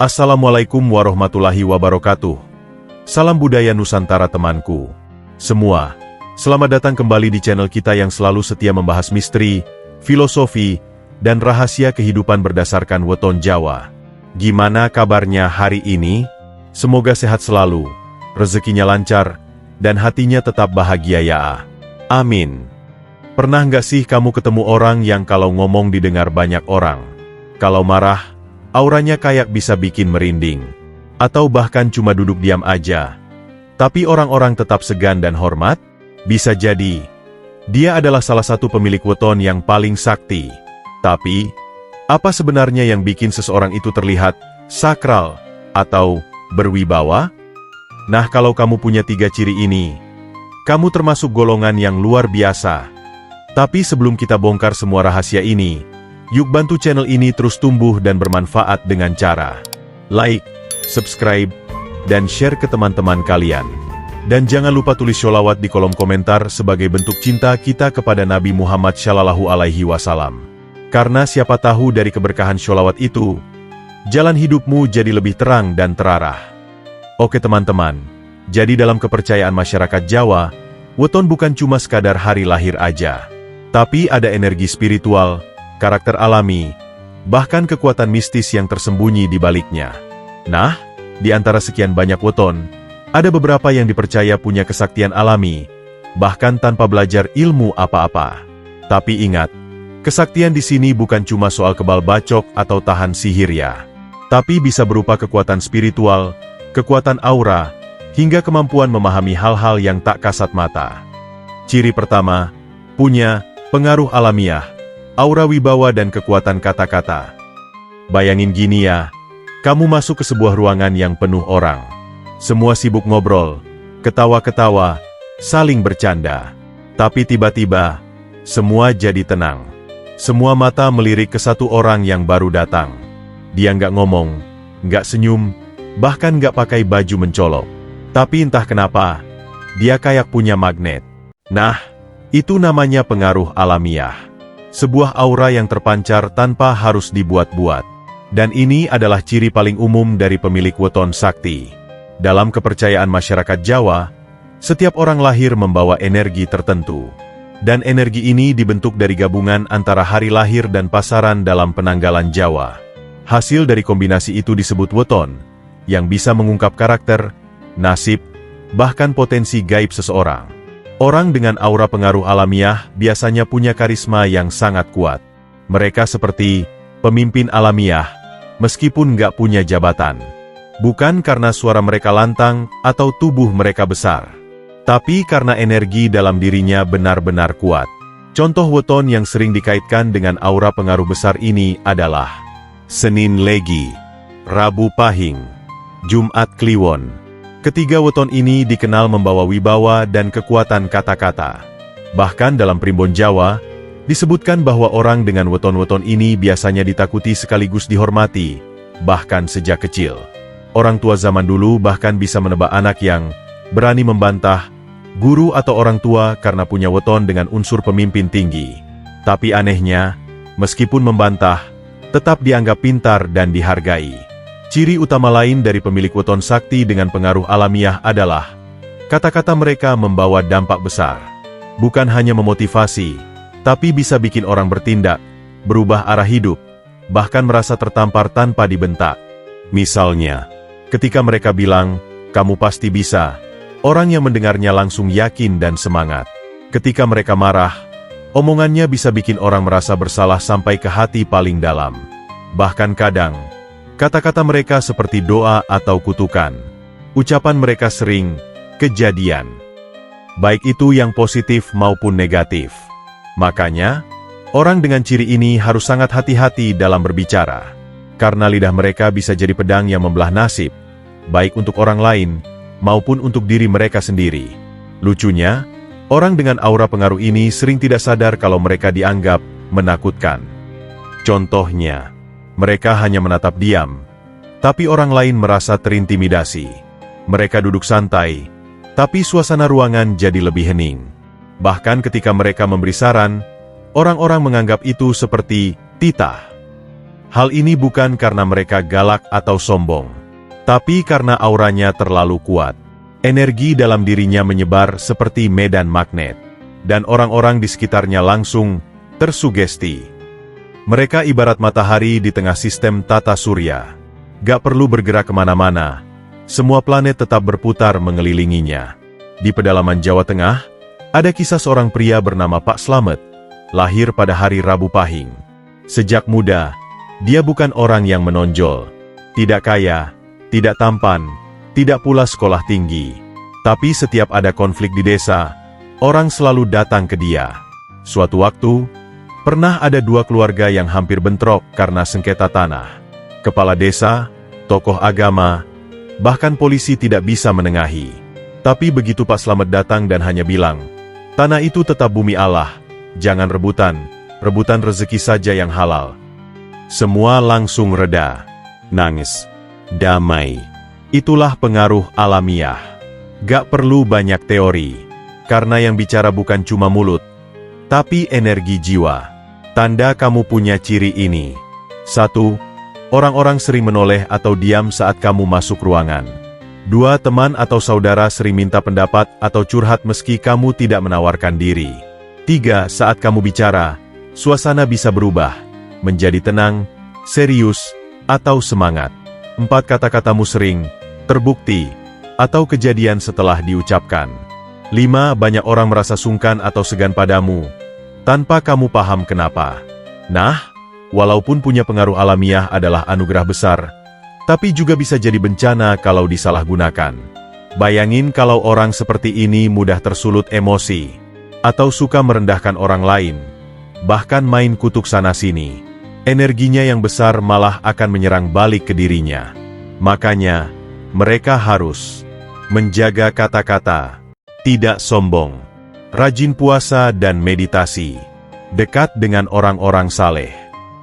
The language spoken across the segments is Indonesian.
Assalamualaikum warahmatullahi wabarakatuh. Salam budaya Nusantara temanku. Semua, selamat datang kembali di channel kita yang selalu setia membahas misteri, filosofi, dan rahasia kehidupan berdasarkan weton Jawa. Gimana kabarnya hari ini? Semoga sehat selalu, rezekinya lancar, dan hatinya tetap bahagia ya. Amin. Pernah nggak sih kamu ketemu orang yang kalau ngomong didengar banyak orang? Kalau marah, auranya kayak bisa bikin merinding. Atau bahkan cuma duduk diam aja. Tapi orang-orang tetap segan dan hormat? Bisa jadi. Dia adalah salah satu pemilik weton yang paling sakti. Tapi, apa sebenarnya yang bikin seseorang itu terlihat sakral atau berwibawa? Nah, kalau kamu punya 3 ciri ini, kamu termasuk golongan yang luar biasa. Tapi sebelum kita bongkar semua rahasia ini, yuk bantu channel ini terus tumbuh dan bermanfaat dengan cara like, subscribe, dan share ke teman-teman kalian. Dan jangan lupa tulis sholawat di kolom komentar sebagai bentuk cinta kita kepada Nabi Muhammad SAW. Karena siapa tahu dari keberkahan sholawat itu, jalan hidupmu jadi lebih terang dan terarah. Oke teman-teman, jadi dalam kepercayaan masyarakat Jawa, weton bukan cuma sekadar hari lahir aja. Tapi ada energi spiritual, karakter alami, bahkan kekuatan mistis yang tersembunyi di baliknya. Nah, di antara sekian banyak weton, ada beberapa yang dipercaya punya kesaktian alami, bahkan tanpa belajar ilmu apa-apa. Tapi ingat, kesaktian di sini bukan cuma soal kebal bacok atau tahan sihir ya. Tapi bisa berupa kekuatan spiritual, kekuatan aura, hingga kemampuan memahami hal-hal yang tak kasat mata. Ciri pertama, punya pengaruh alamiah, aura wibawa dan kekuatan kata-kata. Bayangin gini ya, kamu masuk ke sebuah ruangan yang penuh orang. Semua sibuk ngobrol, ketawa-ketawa, saling bercanda. Tapi tiba-tiba, semua jadi tenang. Semua mata melirik ke satu orang yang baru datang. Dia nggak ngomong, nggak senyum, bahkan nggak pakai baju mencolok. Tapi entah kenapa, dia kayak punya magnet. Nah, itu namanya pengaruh alamiah. Sebuah aura yang terpancar tanpa harus dibuat-buat. Dan ini adalah ciri paling umum dari pemilik weton sakti. Dalam kepercayaan masyarakat Jawa, setiap orang lahir membawa energi tertentu. Dan energi ini dibentuk dari gabungan antara hari lahir dan pasaran dalam penanggalan Jawa. Hasil dari kombinasi itu disebut weton, yang bisa mengungkap karakter, nasib, bahkan potensi gaib seseorang. Orang dengan aura pengaruh alamiah biasanya punya karisma yang sangat kuat. Mereka seperti pemimpin alamiah, meskipun nggak punya jabatan. Bukan karena suara mereka lantang atau tubuh mereka besar, tapi karena energi dalam dirinya benar-benar kuat. Contoh weton yang sering dikaitkan dengan aura pengaruh besar ini adalah Senin Legi, Rabu Pahing, Jumat Kliwon. Ketiga weton ini dikenal membawa wibawa dan kekuatan kata-kata. Bahkan dalam primbon Jawa, disebutkan bahwa orang dengan weton-weton ini biasanya ditakuti sekaligus dihormati, bahkan sejak kecil. Orang tua zaman dulu bahkan bisa menebak anak yang berani membantah guru atau orang tua karena punya weton dengan unsur pemimpin tinggi. Tapi anehnya, meskipun membantah, tetap dianggap pintar dan dihargai. Ciri utama lain dari pemilik weton sakti dengan pengaruh alamiah adalah kata-kata mereka membawa dampak besar. Bukan hanya memotivasi, tapi bisa bikin orang bertindak, berubah arah hidup, bahkan merasa tertampar tanpa dibentak. Misalnya, ketika mereka bilang, "Kamu pasti bisa," orang yang mendengarnya langsung yakin dan semangat. Ketika mereka marah, omongannya bisa bikin orang merasa bersalah sampai ke hati paling dalam. Bahkan kadang, kata-kata mereka seperti doa atau kutukan. Ucapan mereka sering kejadian, baik itu yang positif maupun negatif. Makanya, orang dengan ciri ini harus sangat hati-hati dalam berbicara. Karena lidah mereka bisa jadi pedang yang membelah nasib, baik untuk orang lain, maupun untuk diri mereka sendiri. Lucunya, orang dengan aura pengaruh ini sering tidak sadar kalau mereka dianggap menakutkan. Contohnya, mereka hanya menatap diam, tapi orang lain merasa terintimidasi. Mereka duduk santai, tapi suasana ruangan jadi lebih hening. Bahkan ketika mereka memberi saran, orang-orang menganggap itu seperti titah. Hal ini bukan karena mereka galak atau sombong, tapi karena auranya terlalu kuat. Energi dalam dirinya menyebar seperti medan magnet, dan orang-orang di sekitarnya langsung tersugesti. Mereka ibarat matahari di tengah sistem tata surya. Gak perlu bergerak kemana-mana, semua planet tetap berputar mengelilinginya. Di pedalaman Jawa Tengah, ada kisah seorang pria bernama Pak Slamet, lahir pada hari Rabu Pahing. Sejak muda, dia bukan orang yang menonjol, tidak kaya, tidak tampan, tidak pula sekolah tinggi. Tapi setiap ada konflik di desa, orang selalu datang ke dia. Suatu waktu, pernah ada dua keluarga yang hampir bentrok karena sengketa tanah. Kepala desa, tokoh agama, bahkan polisi tidak bisa menengahi. Tapi begitu Pak Slamet datang dan hanya bilang, "Tanah itu tetap bumi Allah, jangan rebutan rezeki saja yang halal." Semua langsung reda, nangis, damai. Itulah pengaruh alamiah. Gak perlu banyak teori, karena yang bicara bukan cuma mulut, tapi energi jiwa. Tanda kamu punya ciri ini. 1. Orang-orang sering menoleh atau diam saat kamu masuk ruangan. 2. Teman atau saudara sering minta pendapat atau curhat meski kamu tidak menawarkan diri. 3. Saat kamu bicara, suasana bisa berubah, menjadi tenang, serius, atau semangat. 4. Kata-katamu sering terbukti, atau kejadian setelah diucapkan. 5. Banyak orang merasa sungkan atau segan padamu, tanpa kamu paham kenapa. Nah, walaupun punya pengaruh alamiah adalah anugerah besar, tapi juga bisa jadi bencana kalau disalahgunakan. Bayangin kalau orang seperti ini mudah tersulut emosi, atau suka merendahkan orang lain, bahkan main kutuk sana-sini. Energinya yang besar malah akan menyerang balik ke dirinya. Makanya, mereka harus menjaga kata-kata, tidak sombong, rajin puasa dan meditasi, dekat dengan orang-orang saleh,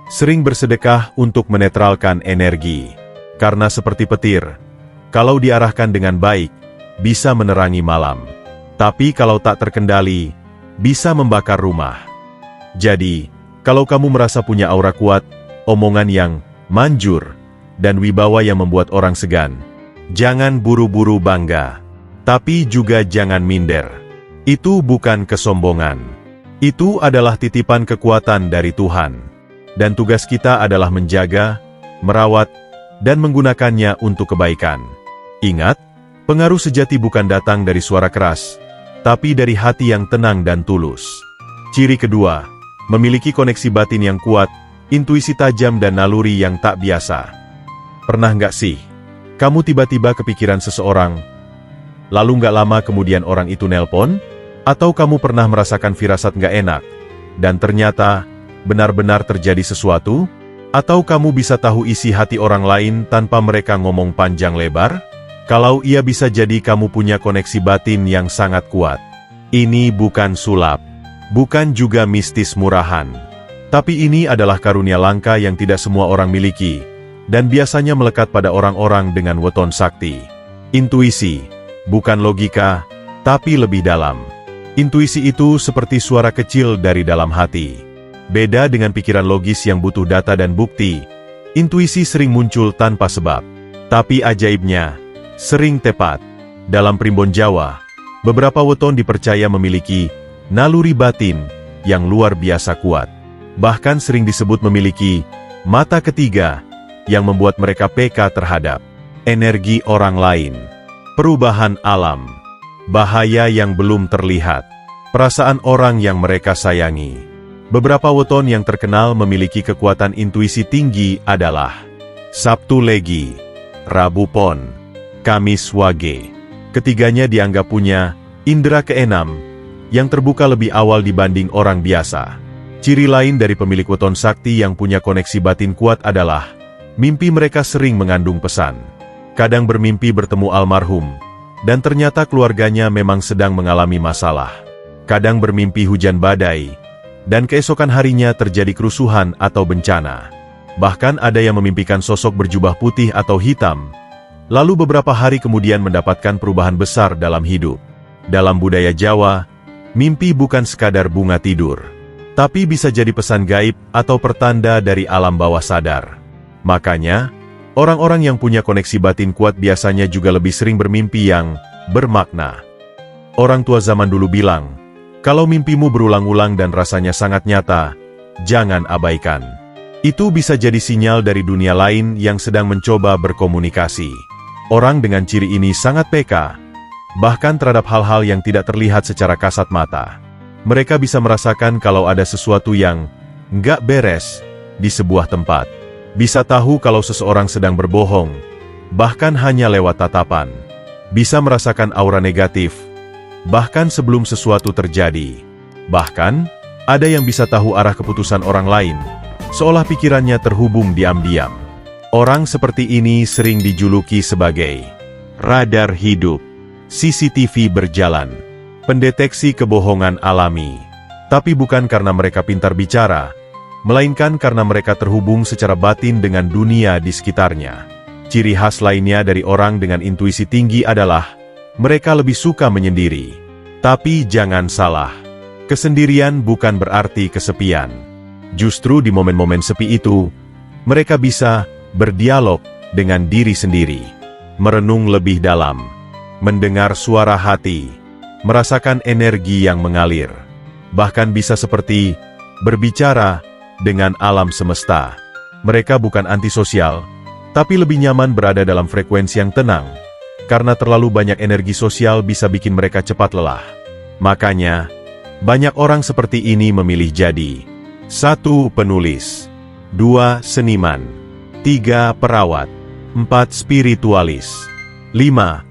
sering bersedekah untuk menetralkan energi. Karena seperti petir, kalau diarahkan dengan baik, bisa menerangi malam. Tapi kalau tak terkendali, bisa membakar rumah. Jadi, kalau kamu merasa punya aura kuat, omongan yang manjur, dan wibawa yang membuat orang segan, jangan buru-buru bangga. Tapi juga jangan minder. Itu bukan kesombongan. Itu adalah titipan kekuatan dari Tuhan. Dan tugas kita adalah menjaga, merawat, dan menggunakannya untuk kebaikan. Ingat, pengaruh sejati bukan datang dari suara keras, tapi dari hati yang tenang dan tulus. Ciri kedua, memiliki koneksi batin yang kuat, intuisi tajam dan naluri yang tak biasa. Pernah nggak sih, kamu tiba-tiba kepikiran seseorang, lalu nggak lama kemudian orang itu nelpon? Atau kamu pernah merasakan firasat nggak enak, dan ternyata benar-benar terjadi sesuatu? Atau kamu bisa tahu isi hati orang lain tanpa mereka ngomong panjang lebar? Kalau iya, bisa jadi kamu punya koneksi batin yang sangat kuat. Ini bukan sulap, bukan juga mistis murahan. Tapi ini adalah karunia langka yang tidak semua orang miliki, dan biasanya melekat pada orang-orang dengan weton sakti. Intuisi, bukan logika, tapi lebih dalam. Intuisi itu seperti suara kecil dari dalam hati. Beda dengan pikiran logis yang butuh data dan bukti, intuisi sering muncul tanpa sebab. Tapi ajaibnya, sering tepat. Dalam primbon Jawa, beberapa weton dipercaya memiliki naluri batin yang luar biasa kuat. Bahkan sering disebut memiliki mata ketiga yang membuat mereka peka terhadap energi orang lain, perubahan alam, bahaya yang belum terlihat, perasaan orang yang mereka sayangi. Beberapa weton yang terkenal memiliki kekuatan intuisi tinggi adalah Sabtu Legi, Rabu Pon, Kamis Wage. Ketiganya dianggap punya indera keenam yang terbuka lebih awal dibanding orang biasa. Ciri lain dari pemilik weton sakti yang punya koneksi batin kuat adalah mimpi mereka sering mengandung pesan. Kadang bermimpi bertemu almarhum, dan ternyata keluarganya memang sedang mengalami masalah. Kadang bermimpi hujan badai, dan keesokan harinya terjadi kerusuhan atau bencana. Bahkan ada yang memimpikan sosok berjubah putih atau hitam, lalu beberapa hari kemudian mendapatkan perubahan besar dalam hidup. Dalam budaya Jawa, mimpi bukan sekadar bunga tidur, tapi bisa jadi pesan gaib atau pertanda dari alam bawah sadar. Makanya, orang-orang yang punya koneksi batin kuat biasanya juga lebih sering bermimpi yang bermakna. Orang tua zaman dulu bilang, kalau mimpimu berulang-ulang dan rasanya sangat nyata, jangan abaikan. Itu bisa jadi sinyal dari dunia lain yang sedang mencoba berkomunikasi. Orang dengan ciri ini sangat peka, bahkan terhadap hal-hal yang tidak terlihat secara kasat mata. Mereka bisa merasakan kalau ada sesuatu yang nggak beres di sebuah tempat. Bisa tahu kalau seseorang sedang berbohong, bahkan hanya lewat tatapan. Bisa merasakan aura negatif, bahkan sebelum sesuatu terjadi. Bahkan, ada yang bisa tahu arah keputusan orang lain, seolah pikirannya terhubung diam-diam. Orang seperti ini sering dijuluki sebagai radar hidup, CCTV berjalan, pendeteksi kebohongan alami. Tapi bukan karena mereka pintar bicara, melainkan karena mereka terhubung secara batin dengan dunia di sekitarnya. Ciri khas lainnya dari orang dengan intuisi tinggi adalah mereka lebih suka menyendiri. Tapi jangan salah, kesendirian bukan berarti kesepian. Justru di momen-momen sepi itu, mereka bisa berdialog dengan diri sendiri, merenung lebih dalam, mendengar suara hati, merasakan energi yang mengalir, bahkan bisa seperti berbicara dengan alam semesta. Mereka bukan antisosial, tapi lebih nyaman berada dalam frekuensi yang tenang, karena terlalu banyak energi sosial bisa bikin mereka cepat lelah. Makanya, banyak orang seperti ini memilih jadi 1. Penulis, 2. Seniman, 3. Perawat, 4. Spiritualis, 5.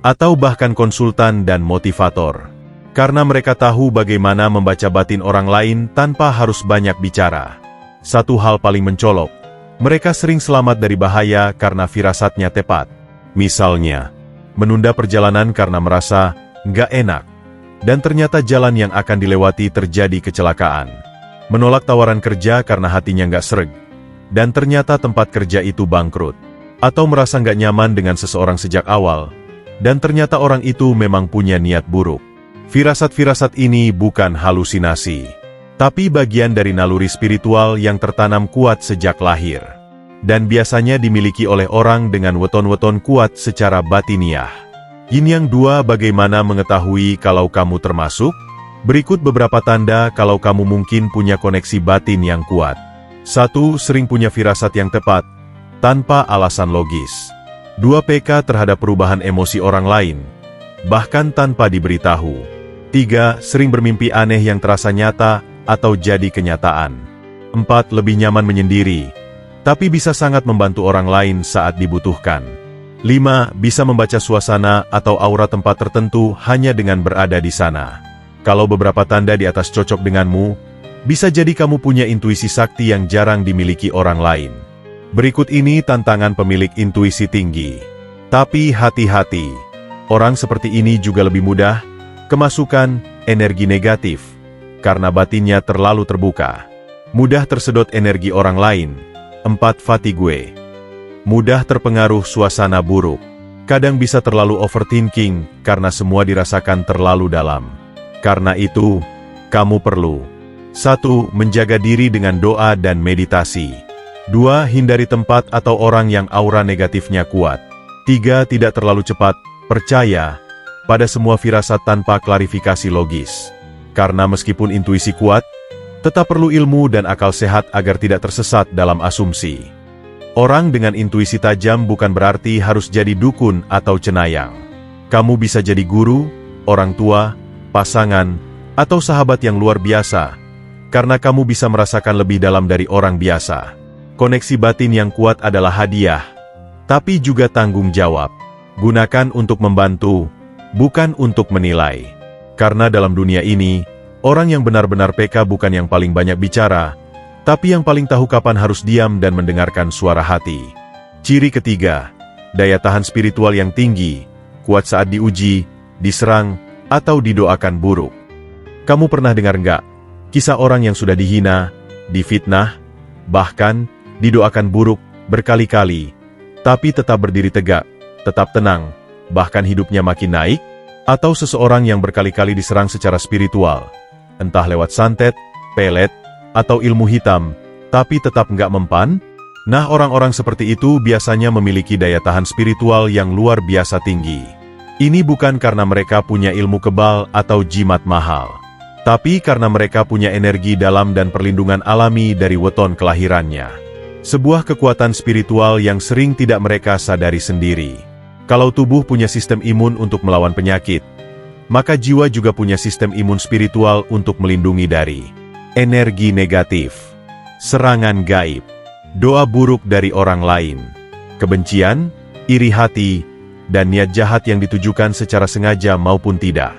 Atau bahkan konsultan dan motivator. Karena mereka tahu bagaimana membaca batin orang lain tanpa harus banyak bicara. Satu hal paling mencolok, mereka sering selamat dari bahaya karena firasatnya tepat. Misalnya, menunda perjalanan karena merasa nggak enak, dan ternyata jalan yang akan dilewati terjadi kecelakaan. Menolak tawaran kerja karena hatinya nggak sreg, dan ternyata tempat kerja itu bangkrut. Atau merasa nggak nyaman dengan seseorang sejak awal, dan ternyata orang itu memang punya niat buruk. Firasat-firasat ini bukan halusinasi, tapi bagian dari naluri spiritual yang tertanam kuat sejak lahir, dan biasanya dimiliki oleh orang dengan weton-weton kuat secara batiniah. Yin Yang 2. Bagaimana mengetahui kalau kamu termasuk? Berikut beberapa tanda kalau kamu mungkin punya koneksi batin yang kuat. 1. Sering punya firasat yang tepat, tanpa alasan logis. 2. Peka terhadap perubahan emosi orang lain, bahkan tanpa diberitahu. 3. Sering bermimpi aneh yang terasa nyata atau jadi kenyataan. 4. Lebih nyaman menyendiri, tapi bisa sangat membantu orang lain saat dibutuhkan. 5. Bisa membaca suasana atau aura tempat tertentu hanya dengan berada di sana. Kalau beberapa tanda di atas cocok denganmu, bisa jadi kamu punya intuisi sakti yang jarang dimiliki orang lain. Berikut ini tantangan pemilik intuisi tinggi. Tapi hati-hati, orang seperti ini juga lebih mudah kemasukan energi negatif, karena batinnya terlalu terbuka. Mudah tersedot energi orang lain. 4. Fatigue. Mudah terpengaruh suasana buruk. Kadang bisa terlalu overthinking karena semua dirasakan terlalu dalam. Karena itu, kamu perlu 1. Menjaga diri dengan doa dan meditasi. 2. Hindari tempat atau orang yang aura negatifnya kuat. 3. Tidak terlalu cepat percaya pada semua firasat tanpa klarifikasi logis. Karena meskipun intuisi kuat, tetap perlu ilmu dan akal sehat agar tidak tersesat dalam asumsi. Orang dengan intuisi tajam bukan berarti harus jadi dukun atau cenayang. Kamu bisa jadi guru, orang tua, pasangan, atau sahabat yang luar biasa, karena kamu bisa merasakan lebih dalam dari orang biasa. Koneksi batin yang kuat adalah hadiah, tapi juga tanggung jawab. Gunakan untuk membantu, bukan untuk menilai. Karena dalam dunia ini, orang yang benar-benar peka bukan yang paling banyak bicara, tapi yang paling tahu kapan harus diam dan mendengarkan suara hati. Ciri ketiga, daya tahan spiritual yang tinggi, kuat saat diuji, diserang, atau didoakan buruk. Kamu pernah dengar nggak kisah orang yang sudah dihina, difitnah, bahkan didoakan buruk berkali-kali, tapi tetap berdiri tegak, tetap tenang, bahkan hidupnya makin naik? Atau seseorang yang berkali-kali diserang secara spiritual, entah lewat santet, pelet, atau ilmu hitam, tapi tetap nggak mempan? Nah, orang-orang seperti itu biasanya memiliki daya tahan spiritual yang luar biasa tinggi. Ini bukan karena mereka punya ilmu kebal atau jimat mahal, tapi karena mereka punya energi dalam dan perlindungan alami dari weton kelahirannya. Sebuah kekuatan spiritual yang sering tidak mereka sadari sendiri. Kalau tubuh punya sistem imun untuk melawan penyakit, maka jiwa juga punya sistem imun spiritual untuk melindungi dari energi negatif, serangan gaib, doa buruk dari orang lain, kebencian, iri hati, dan niat jahat yang ditujukan secara sengaja maupun tidak.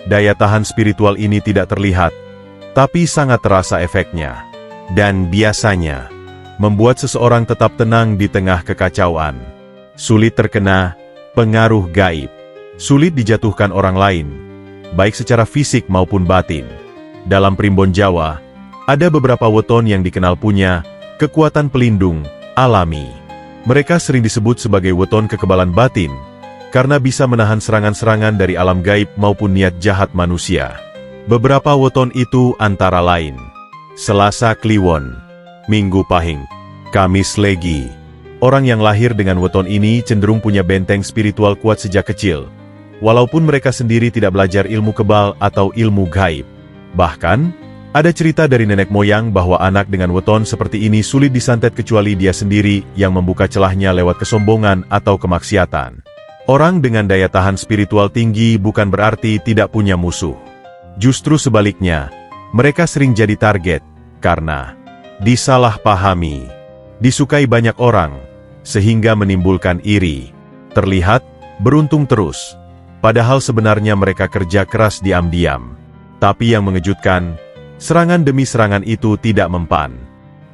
Daya tahan spiritual ini tidak terlihat, tapi sangat terasa efeknya. Dan biasanya, membuat seseorang tetap tenang di tengah kekacauan. Sulit terkena pengaruh gaib. Sulit dijatuhkan orang lain, baik secara fisik maupun batin. Dalam primbon Jawa, ada beberapa weton yang dikenal punya kekuatan pelindung alami. Mereka sering disebut sebagai weton kekebalan batin, karena bisa menahan serangan-serangan dari alam gaib maupun niat jahat manusia. Beberapa weton itu antara lain: Selasa Kliwon, Minggu Pahing, Kamis Legi. Orang yang lahir dengan weton ini cenderung punya benteng spiritual kuat sejak kecil, walaupun mereka sendiri tidak belajar ilmu kebal atau ilmu gaib. Bahkan, ada cerita dari nenek moyang bahwa anak dengan weton seperti ini sulit disantet kecuali dia sendiri yang membuka celahnya lewat kesombongan atau kemaksiatan. Orang dengan daya tahan spiritual tinggi bukan berarti tidak punya musuh. Justru sebaliknya, mereka sering jadi target, karena disalahpahami, disukai banyak orang, sehingga menimbulkan iri. Terlihat beruntung terus, padahal sebenarnya mereka kerja keras diam-diam. Tapi yang mengejutkan, serangan demi serangan itu tidak mempan.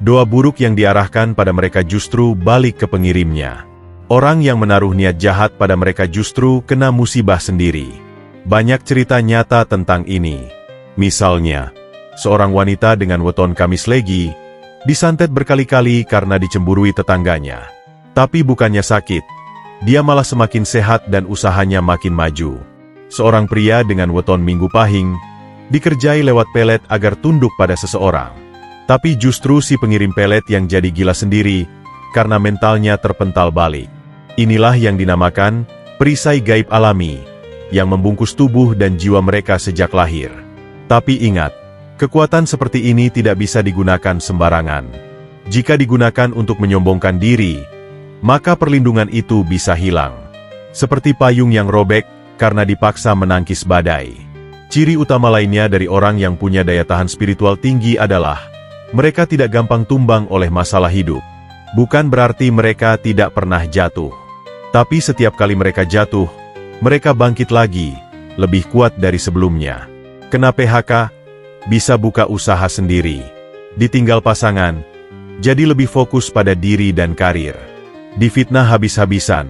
Doa buruk yang diarahkan pada mereka justru balik ke pengirimnya. Orang yang menaruh niat jahat pada mereka justru kena musibah sendiri. Banyak cerita nyata tentang ini. Misalnya, seorang wanita dengan weton Kamis Legi disantet berkali-kali karena dicemburui tetangganya. Tapi bukannya sakit, dia malah semakin sehat dan usahanya makin maju. Seorang pria dengan weton Minggu Pahing dikerjai lewat pelet agar tunduk pada seseorang. Tapi justru si pengirim pelet yang jadi gila sendiri karena mentalnya terpental balik. Inilah yang dinamakan perisai gaib alami, yang membungkus tubuh dan jiwa mereka sejak lahir. Tapi ingat, kekuatan seperti ini tidak bisa digunakan sembarangan. Jika digunakan untuk menyombongkan diri, maka perlindungan itu bisa hilang. Seperti payung yang robek karena dipaksa menangkis badai. Ciri utama lainnya dari orang yang punya daya tahan spiritual tinggi adalah mereka tidak gampang tumbang oleh masalah hidup. Bukan berarti mereka tidak pernah jatuh. Tapi setiap kali mereka jatuh, mereka bangkit lagi, lebih kuat dari sebelumnya. Kena PHK, bisa buka usaha sendiri. Ditinggal pasangan, jadi lebih fokus pada diri dan karir. Difitnah habis-habisan,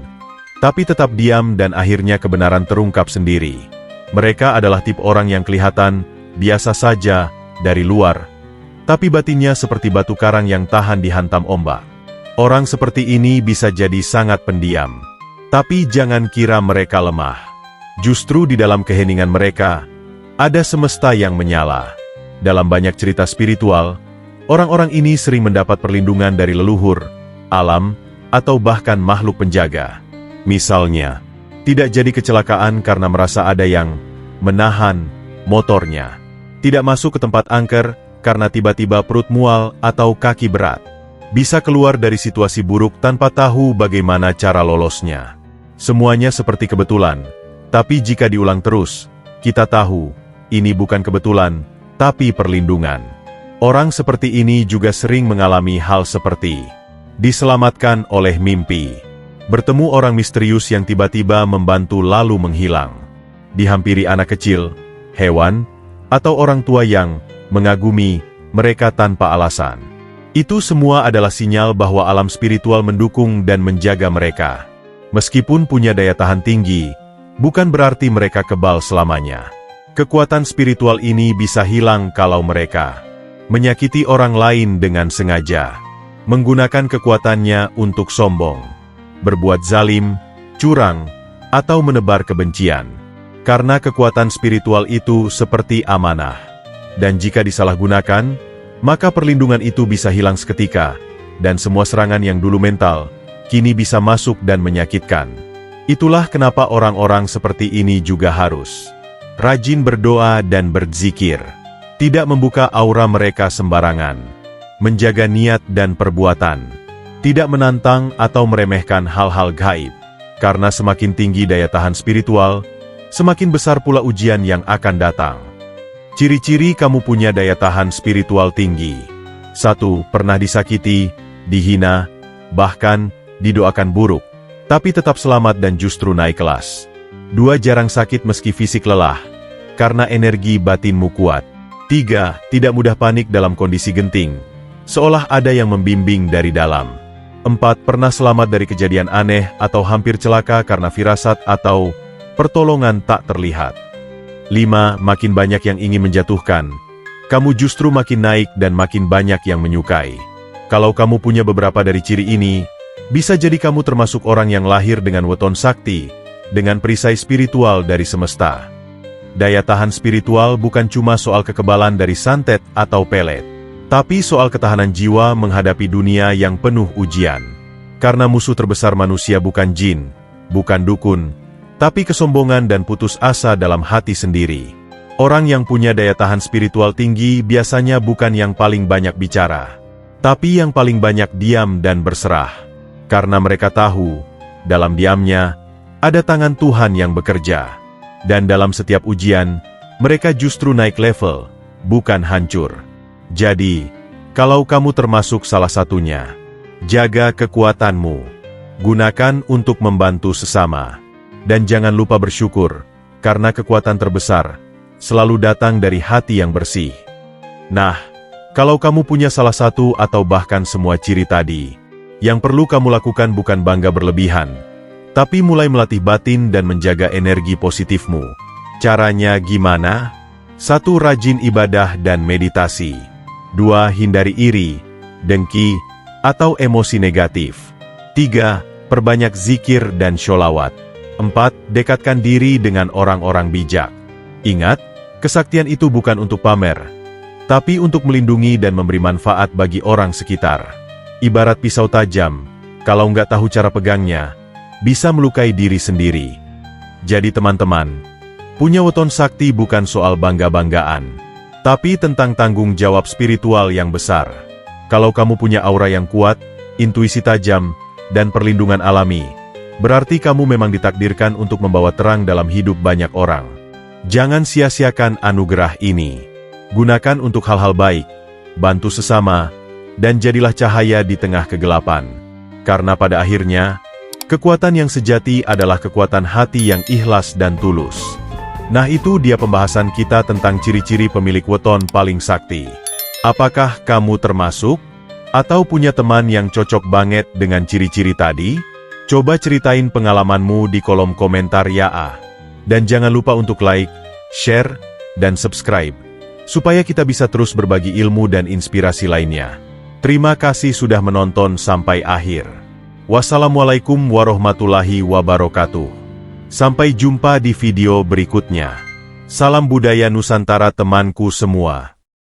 tapi tetap diam dan akhirnya kebenaran terungkap sendiri. Mereka adalah tipe orang yang kelihatan biasa saja dari luar, tapi batinnya seperti batu karang yang tahan dihantam ombak. Orang seperti ini bisa jadi sangat pendiam, tapi jangan kira mereka lemah. Justru di dalam keheningan mereka, ada semesta yang menyala. Dalam banyak cerita spiritual, orang-orang ini sering mendapat perlindungan dari leluhur, alam, atau bahkan makhluk penjaga. Misalnya, tidak jadi kecelakaan karena merasa ada yang menahan motornya. Tidak masuk ke tempat angker karena tiba-tiba perut mual atau kaki berat. Bisa keluar dari situasi buruk tanpa tahu bagaimana cara lolosnya. Semuanya seperti kebetulan, tapi jika diulang terus, kita tahu, ini bukan kebetulan, tapi perlindungan. Orang seperti ini juga sering mengalami hal seperti diselamatkan oleh mimpi, bertemu orang misterius yang tiba-tiba membantu lalu menghilang, dihampiri anak kecil, hewan, atau orang tua yang mengagumi mereka tanpa alasan. Itu semua adalah sinyal bahwa alam spiritual mendukung dan menjaga mereka. Meskipun punya daya tahan tinggi, bukan berarti mereka kebal selamanya. Kekuatan spiritual ini bisa hilang kalau mereka menyakiti orang lain dengan sengaja, menggunakan kekuatannya untuk sombong, berbuat zalim, curang, atau menebar kebencian. Karena kekuatan spiritual itu seperti amanah. Dan jika disalahgunakan, maka perlindungan itu bisa hilang seketika, dan semua serangan yang dulu mental, kini bisa masuk dan menyakitkan. Itulah kenapa orang-orang seperti ini juga harus rajin berdoa dan berzikir. Tidak membuka aura mereka sembarangan. Menjaga niat dan perbuatan. Tidak menantang atau meremehkan hal-hal gaib. Karena semakin tinggi daya tahan spiritual, semakin besar pula ujian yang akan datang. Ciri-ciri kamu punya daya tahan spiritual tinggi. 1. Pernah disakiti, dihina, bahkan didoakan buruk, tapi tetap selamat dan justru naik kelas. 2. Jarang sakit meski fisik lelah, karena energi batinmu kuat. 3. Tidak mudah panik dalam kondisi genting, seolah ada yang membimbing dari dalam. 4. Pernah selamat dari kejadian aneh atau hampir celaka karena firasat atau pertolongan tak terlihat. 5. Makin banyak yang ingin menjatuhkan, kamu justru makin naik dan makin banyak yang menyukai. Kalau kamu punya beberapa dari ciri ini, bisa jadi kamu termasuk orang yang lahir dengan weton sakti, dengan perisai spiritual dari semesta. Daya tahan spiritual bukan cuma soal kekebalan dari santet atau pelet, tapi soal ketahanan jiwa menghadapi dunia yang penuh ujian. Karena musuh terbesar manusia bukan jin, bukan dukun, tapi kesombongan dan putus asa dalam hati sendiri. Orang yang punya daya tahan spiritual tinggi biasanya bukan yang paling banyak bicara, tapi yang paling banyak diam dan berserah. Karena mereka tahu, dalam diamnya, ada tangan Tuhan yang bekerja. Dan dalam setiap ujian, mereka justru naik level, bukan hancur. Jadi, kalau kamu termasuk salah satunya, jaga kekuatanmu. Gunakan untuk membantu sesama. Dan jangan lupa bersyukur, karena kekuatan terbesar selalu datang dari hati yang bersih. Nah, kalau kamu punya salah satu atau bahkan semua ciri tadi, yang perlu kamu lakukan bukan bangga berlebihan, tapi mulai melatih batin dan menjaga energi positifmu. Caranya gimana? 1. Rajin ibadah dan meditasi. 2. Hindari iri, dengki, atau emosi negatif. 3. Perbanyak zikir dan sholawat. 4. Dekatkan diri dengan orang-orang bijak. Ingat, kesaktian itu bukan untuk pamer, tapi untuk melindungi dan memberi manfaat bagi orang sekitar. Ibarat pisau tajam, kalau nggak tahu cara pegangnya, bisa melukai diri sendiri. Jadi teman-teman, punya weton sakti bukan soal bangga-banggaan, tapi tentang tanggung jawab spiritual yang besar. Kalau kamu punya aura yang kuat, intuisi tajam, dan perlindungan alami, berarti kamu memang ditakdirkan untuk membawa terang dalam hidup banyak orang. Jangan sia-siakan anugerah ini. Gunakan untuk hal-hal baik, bantu sesama, dan jadilah cahaya di tengah kegelapan. Karena pada akhirnya, kekuatan yang sejati adalah kekuatan hati yang ikhlas dan tulus. Nah, itu dia pembahasan kita tentang ciri-ciri pemilik weton paling sakti. Apakah kamu termasuk? Atau punya teman yang cocok banget dengan ciri-ciri tadi? Coba ceritain pengalamanmu di kolom komentar ya. Dan jangan lupa untuk like, share, dan subscribe, supaya kita bisa terus berbagi ilmu dan inspirasi lainnya. Terima kasih sudah menonton sampai akhir. Wassalamualaikum warahmatullahi wabarakatuh. Sampai jumpa di video berikutnya. Salam budaya Nusantara temanku semua.